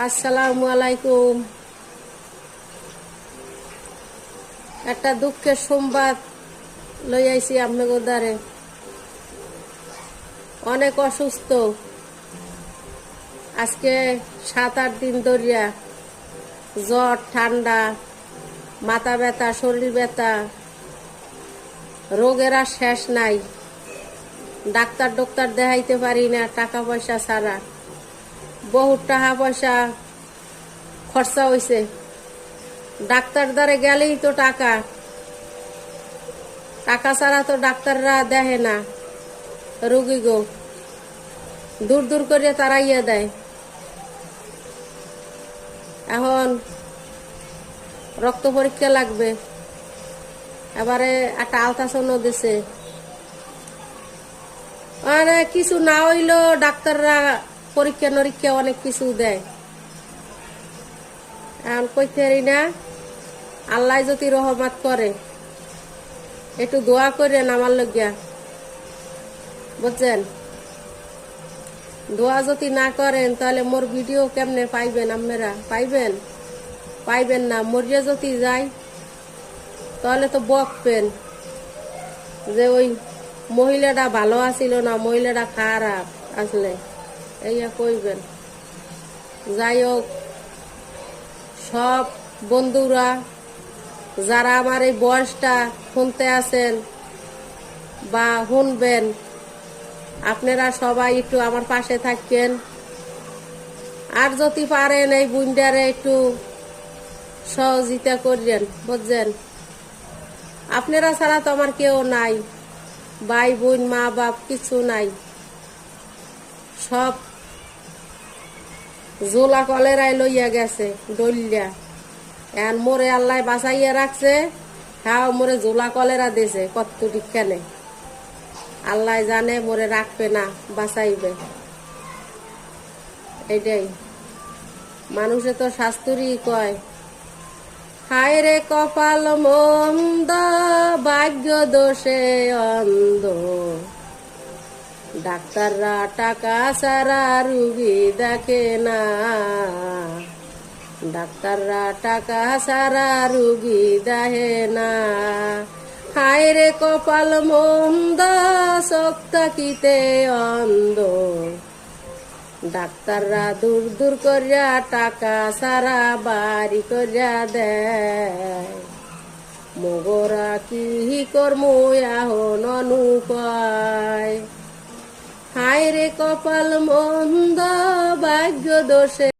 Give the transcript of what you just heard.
আসসালামু আলাইকুম। একটা দুঃখের সংবাদ লই আইছি আপনাদের দ্বারে। অনেক অসুস্থ, আজকে 7-8 দিন ধরিয়া জ্বর, ঠান্ডা, মাথা ব্যথা, শরীর ব্যথা, রোগের আর শেষ নাই। ডাক্তার দেখাইতে পারি না টাকা পয়সা ছাড়া। বহুত টাকা পয়সা খরচা হয়েছে। ডাক্তার দ্বারে গেলেই তো টাকা ছাড়া তো ডাক্তাররা দেখে না রুগী গো, দূর দূর করে তাড়াইয়া দেয়। এখন রক্ত পরীক্ষা লাগবে, এবারে একটা আলট্রাসাউন্ড দিছে। মানে কিছু না হইলেও ডাক্তাররা পরীক্ষা নিরীক্ষা অনেক কিছু দেয়। এখন কইতে পারি না, আল্লাহ যদি রহমত করে একটু দোয়া করেন আমার লইয়া, বুঝছেন? দোয়া যদি না করেন তাহলে মোর ভিডিও কেমনে পাইবেন? আপনারা পাইবেন না। মরিয়া যদি যাই তাহলে তো বকবেন যে ওই মহিলাটা ভালো আছিল না, মহিলাটা খারাপ আসলে, এইয়া কইবেন। যাই হোক, সব বন্ধুরা যারা আমার এই বয়সটা শুনতে আছেন বা শুনবেন, আপনারা সবাই একটু আমার পাশে থাকবেন। আর যদি পারেন এই বুন্ডারে একটু সহযোগিতা করেন, বুঝছেন? আপনারা ছাড়া তো আমার কেউ নাই, ভাই বোন মা বাপ কিছু নাই। সব জোলা কলেরাই লইয়া গেছে ডলিয়া। এখন মোরে আল্লাহ বাঁচাইয়া রাখছে, হ্যাঁ মোরে জোলা কলেরা দিছে কতটুক কেনে। আল্লাহ জানে মোরে রাখবে না, বাঁচাইবে। এইটাই মানুষে তো শাস্ত্রই কয়, হায় রে কপাল মন্দ, ভাগ্য দোষে অন্ধ, ডাক্তাররা টাকা ছাড়া রুগী দেখে না, ডাক্তাররা টাকা ছাড়া রুগী দেখে না। হায় রে কপাল মন্দ, চোখ থাকিতে অন্ধ, ডাক্তাররা দূর দূর করিয়া টাকা ছাড়া বাড়ি করিয়া দেয়। মগরা কি কর্মু এখন অনুপায়। হায় রে কপাল মন্দ, ভাগ্য দোষে